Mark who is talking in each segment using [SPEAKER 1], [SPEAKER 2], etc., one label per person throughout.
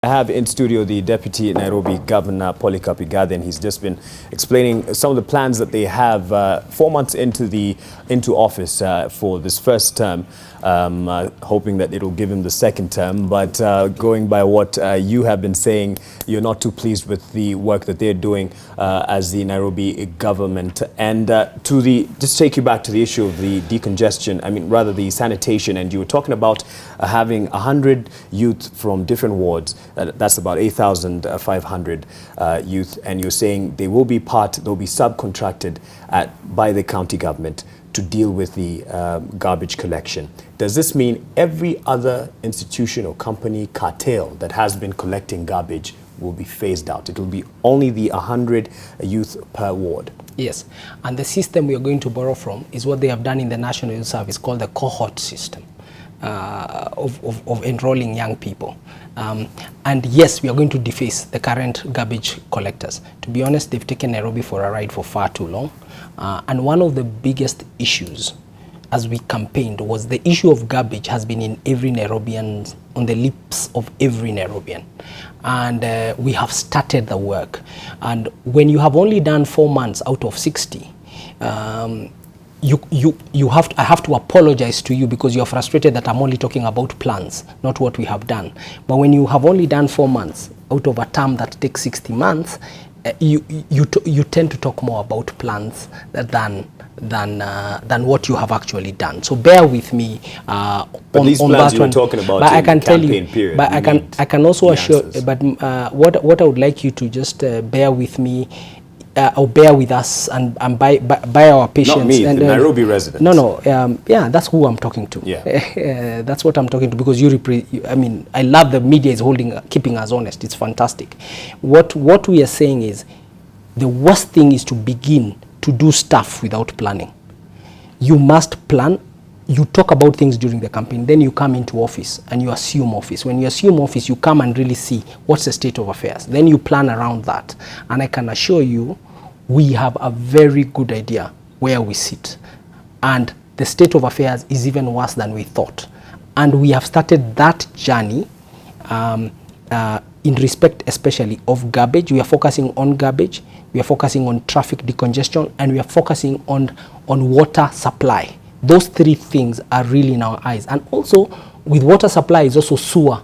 [SPEAKER 1] I have in studio the Deputy Nairobi Governor Polycarp Igathe, and he's just been explaining some of the plans that they have 4 months into office for this first term, hoping that it'll give him the second term. But going by what you have been saying, you're not too pleased with the work that they're doing as the Nairobi government. And just take you back to the issue of the decongestion, I mean rather the sanitation, and you were talking about having 100 youth from different wards. That's about 8,500 youth, and you're saying they'll be subcontracted by the county government to deal with the garbage collection. Does this mean every other institution or company cartel that has been collecting garbage will be phased out? It will be only the 100 youth per ward?
[SPEAKER 2] Yes, and the system we are going to borrow from is what they have done in the National Youth Service called the cohort system. Of enrolling young people. And yes, we are going to deface the current garbage collectors. To be honest, they've taken Nairobi for a ride for far too long. And one of the biggest issues as we campaigned was the issue of garbage has been in every Nairobian, on the lips of every Nairobian. And we have started the work. And when you have only done 4 months out of 60, I have to apologize to you because you're frustrated that I'm only talking about plans, not what we have done. But when you have only done 4 months out of a term that takes 60 months, you tend to talk more about plans than what you have actually done. So bear with me
[SPEAKER 1] but these plans you were talking about, but I can tell you,
[SPEAKER 2] period, but I can also assure. But what I would like you to just bear with me. Or bear with us and by our patience.
[SPEAKER 1] Not me, the Nairobi residents.
[SPEAKER 2] Yeah, that's who I'm talking to.
[SPEAKER 1] Yeah.
[SPEAKER 2] That's what I'm talking to, because I mean, I love the media is keeping us honest. It's fantastic. What we are saying is, the worst thing is to begin to do stuff without planning. You must plan. You talk about things during the campaign, then you come into office and you assume office. When you assume office, you come and really see what's the state of affairs. Then you plan around that. And I can assure you, we have a very good idea where we sit. And the state of affairs is even worse than we thought. And we have started that journey in respect especially of garbage. We are focusing on garbage, we are focusing on traffic decongestion, and we are focusing on water supply. Those three things are really in our eyes. And also with water supply is also sewer,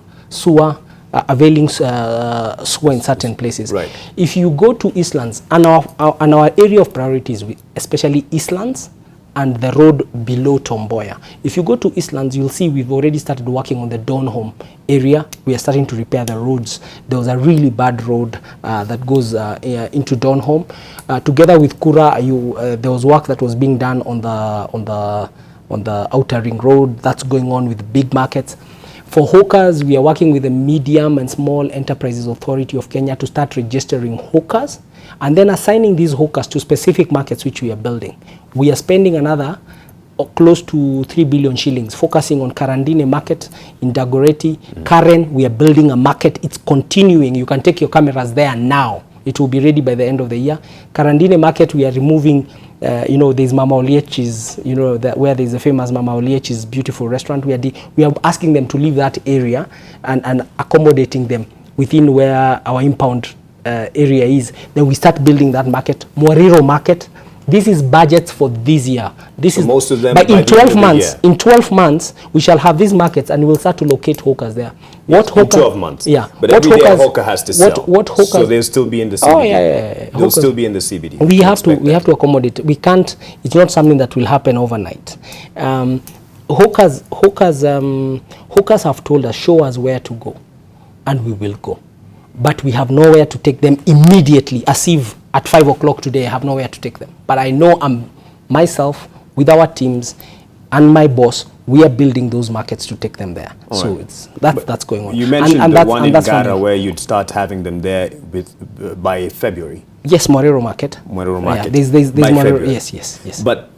[SPEAKER 2] availing sewer in certain places.
[SPEAKER 1] Right.
[SPEAKER 2] If you go to Eastlands, and our area of priorities, especially Eastlands and the road below Tomboya. If you go to Eastlands, you'll see we've already started working on the Donholm area. We are starting to repair the roads. There was a really bad road that goes into Donholm. Together with Kura, there was work that was being done on the Outer Ring Road. That's going on with big markets. For hawkers, we are working with the Medium and Small Enterprises Authority of Kenya to start registering hawkers and then assigning these hawkers to specific markets which we are building. We are spending another close to 3 billion shillings focusing on Karandine market in Dagoretti. Karen, we are building a market. It's continuing. You can take your cameras there now. It will be ready by the end of the year. Karandine market, we are removing, there's Mama Oliechi's, where there's a famous Mama Oliechi's beautiful restaurant. We are asking them to leave that area and accommodating them within where our impound area is. Then we start building that market. Mwariro market. This is budgets for this year. This is
[SPEAKER 1] most of them.
[SPEAKER 2] But in 12 months, we shall have these markets and we'll start to locate hawkers there.
[SPEAKER 1] What hawker? 12 months.
[SPEAKER 2] Yeah.
[SPEAKER 1] But every day a hawker has to sell.
[SPEAKER 2] What hawkers?
[SPEAKER 1] So they'll still be in the CBD.
[SPEAKER 2] Oh yeah.
[SPEAKER 1] They'll still be in the CBD.
[SPEAKER 2] We have to accommodate. We can't. It's not something that will happen overnight. Hawkers have told us, show us where to go, and we will go. But we have nowhere to take them immediately, as if at 5 o'clock today I have nowhere to take them. But I know myself, with our teams and my boss, we are building those markets to take them there. All so right. That's going on.
[SPEAKER 1] You mentioned the one in Gara where you'd start having them there by February.
[SPEAKER 2] Yes, Mwariro market.
[SPEAKER 1] Mwariro market.
[SPEAKER 2] Yeah, there's Mwariro. Yes.
[SPEAKER 1] But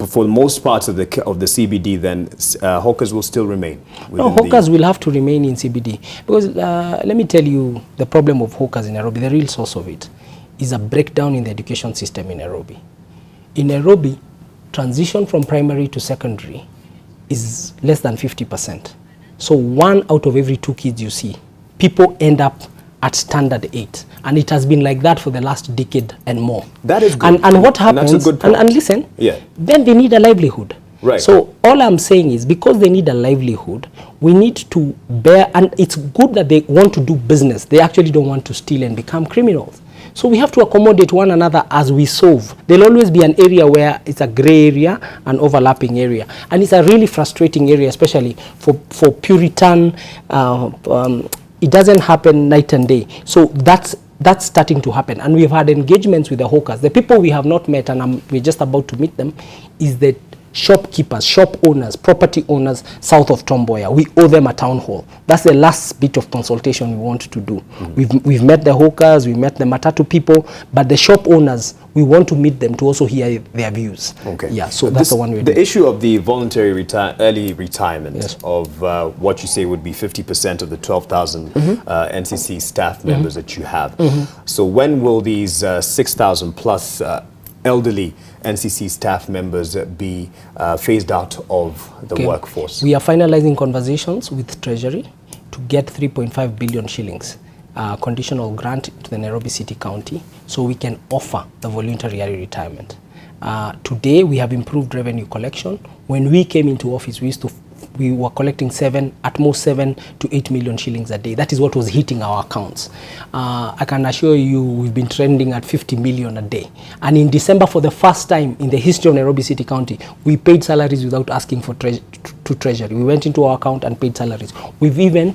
[SPEAKER 1] for most parts of the CBD, then hawkers will still remain.
[SPEAKER 2] No, hawkers will have to remain in CBD because let me tell you the problem of hawkers in Nairobi. The real source of it is a breakdown in the education system in Nairobi. In Nairobi, transition from primary to secondary is less than 50%. So 1 out of every 2 kids you see people end up at standard 8. And it has been like that for the last decade and more.
[SPEAKER 1] That is good.
[SPEAKER 2] And what happens,
[SPEAKER 1] that's a good point.
[SPEAKER 2] and listen,
[SPEAKER 1] Yeah.
[SPEAKER 2] then they need a livelihood.
[SPEAKER 1] Right.
[SPEAKER 2] So all I'm saying is, because they need a livelihood, we need to bear, and it's good that they want to do business. They actually don't want to steal and become criminals. So we have to accommodate one another as we solve. There'll always be an area where it's a gray area, an overlapping area. And it's a really frustrating area, especially for Puritan. It doesn't happen night and day. So that's starting to happen. And we've had engagements with the hawkers. The people we have not met, and we're just about to meet them, is the shopkeepers, shop owners, property owners south of Tom Mboya. We owe them a town hall. That's the last bit of consultation we want to do. We've met the hawkers, we met the Matatu people, but the shop owners, we want to meet them to also hear their views.
[SPEAKER 1] Okay.
[SPEAKER 2] Yeah, so that's the one we're doing.
[SPEAKER 1] The issue of the voluntary early retirement,
[SPEAKER 2] Yes.
[SPEAKER 1] of what you say would be 50% of the 12,000 NCC staff members that you have. So when will these 6,000 plus elderly NCC staff members be phased out of the workforce?
[SPEAKER 2] We are finalizing conversations with Treasury to get 3.5 billion shillings conditional grant to the Nairobi City County, so we can offer the voluntary early retirement. Today we have improved revenue collection. When we came into office, we were collecting at most 7 to 8 million shillings a day. That is what was hitting our accounts. I can assure you we've been trending at 50 million a day. And in December, for the first time in the history of Nairobi City County, we paid salaries without asking for to Treasury. We went into our account and paid salaries. We've even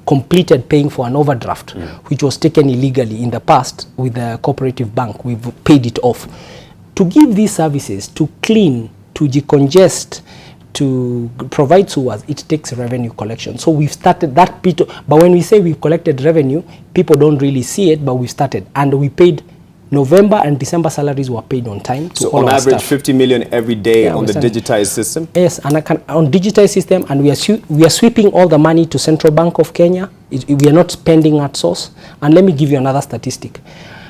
[SPEAKER 2] completed paying for an overdraft, which was taken illegally in the past with the cooperative bank. We've paid it off. To give these services, to clean, to decongest, to provide sewers, it takes revenue collection. So we've started that bit, but when we say we've collected revenue, people don't really see it, but we started. And we paid November and December salaries were paid on time to
[SPEAKER 1] so
[SPEAKER 2] all
[SPEAKER 1] on
[SPEAKER 2] our
[SPEAKER 1] average
[SPEAKER 2] staff.
[SPEAKER 1] 50 million every day,
[SPEAKER 2] Yeah,
[SPEAKER 1] on the
[SPEAKER 2] understand.
[SPEAKER 1] digitized system?
[SPEAKER 2] Yes, and on digitized system, and we are sweeping all the money to Central Bank of Kenya. We are not spending at source. And let me give you another statistic.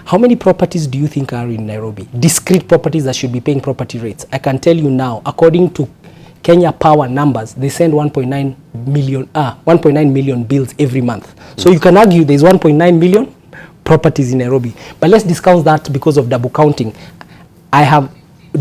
[SPEAKER 2] How many properties do you think are in Nairobi? Discrete properties that should be paying property rates. I can tell you now, according to Kenya Power numbers, they send 1.9 million bills every month. So you can argue there's 1.9 million properties in Nairobi. But let's discount that because of double counting. I have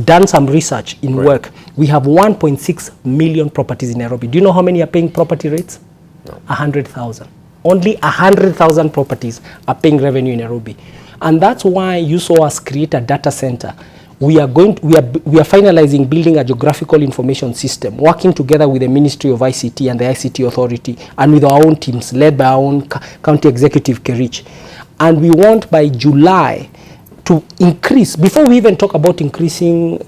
[SPEAKER 2] done some research in work. We have 1.6 million properties in Nairobi. Do you know how many are paying property rates? No. 100,000. Only 100,000 properties are paying revenue in Nairobi. And that's why you saw us create a data center. We are finalizing building a geographical information system, working together with the Ministry of ICT and the ICT Authority, and with our own teams led by our own county executive, Kerich. And we want by July to increase, before we even talk about increasing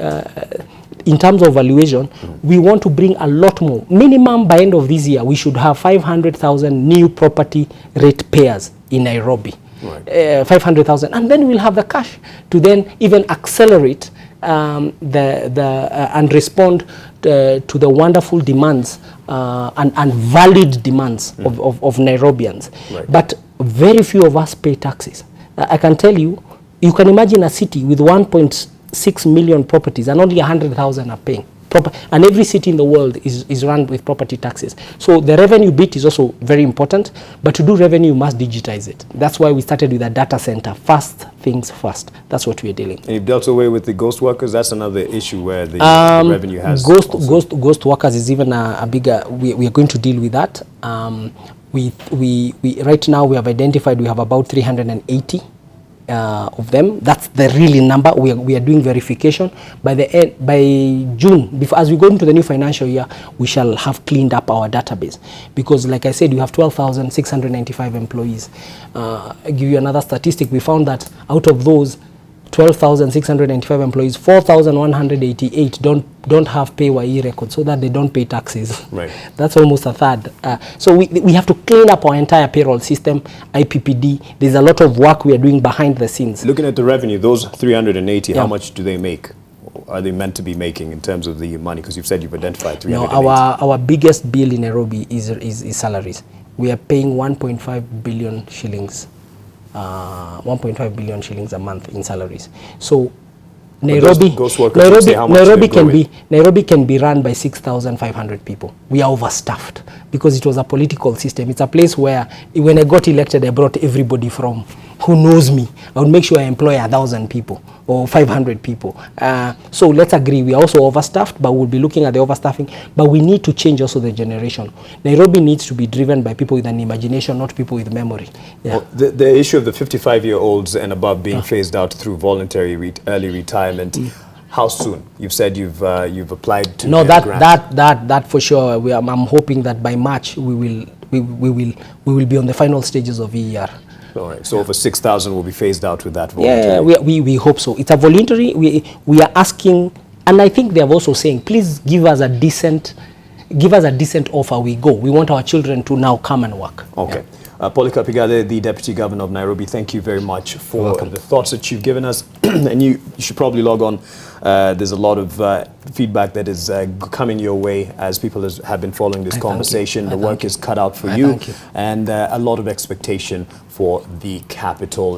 [SPEAKER 2] in terms of valuation, we want to bring a lot more. Minimum by end of this year, we should have 500,000 new property rate payers in Nairobi. Right. 500,000, and then we'll have the cash to then even accelerate and respond to the wonderful demands and valid demands of Nairobians. Right. But very few of us pay taxes. I can tell you, you can imagine a city with 1.6 million properties and only 100,000 are paying. And every city in the world is run with property taxes. So the revenue bit is also very important, but to do revenue, you must digitize it. That's why we started with a data center. Fast things first. That's what we're dealing. And
[SPEAKER 1] you've dealt away with the ghost workers. That's another issue where the revenue has
[SPEAKER 2] ghost workers is even a bigger. We are going to deal with that. We right now we have identified we have about 380. Of them. That's the real number. We are doing verification. By June, as we go into the new financial year, we shall have cleaned up our database, because like I said, you have 12,695 employees. I'll give you another statistic. We found that out of those 12,695 employees, 4,188 don't have PAYE records, so that they don't pay taxes. Right. That's almost a third. So we have to clean up our entire payroll system, IPPD. There's a lot of work we are doing behind the scenes.
[SPEAKER 1] Looking at the revenue, those 380, how much do they make? Are they meant to be making in terms of the money? Because you've said you've identified 380.
[SPEAKER 2] No, our biggest bill in Nairobi is salaries. We are paying 1.5 billion shillings. 1.5 billion shillings a month in salaries. So Nairobi,
[SPEAKER 1] those workers would say how much
[SPEAKER 2] Nairobi
[SPEAKER 1] they're
[SPEAKER 2] can
[SPEAKER 1] growing.
[SPEAKER 2] be Nairobi can be run by 6,500 people. We are overstaffed because it was a political system. It's a place where when I got elected, I brought everybody from who knows me. I would make sure I employ 1,000 people or 500 people. So let's agree we are also overstaffed, but we'll be looking at the overstaffing. But we need to change also the generation. Nairobi needs to be driven by people with an imagination, not people with memory. Yeah.
[SPEAKER 1] Well, the issue of the 55-year-olds and above being phased out through voluntary early retirement. How soon? You've said you've applied to
[SPEAKER 2] No,
[SPEAKER 1] get a grant.
[SPEAKER 2] that for sure. I'm hoping that by March we will be on the final stages of EER.
[SPEAKER 1] All right. So over 6,000 will be phased out with that voluntary.
[SPEAKER 2] Yeah, we hope so. It's a voluntary. We are asking, and I think they are also saying, please give us a decent offer. We go. We want our children to now come and work.
[SPEAKER 1] Okay. Polycarp Igathe, the Deputy Governor of Nairobi, thank you very much for the thoughts that you've given us. And you should probably log on. There's a lot of feedback that is coming your way as people have been following this conversation. The work is cut out for you, and a lot of expectation for the capital.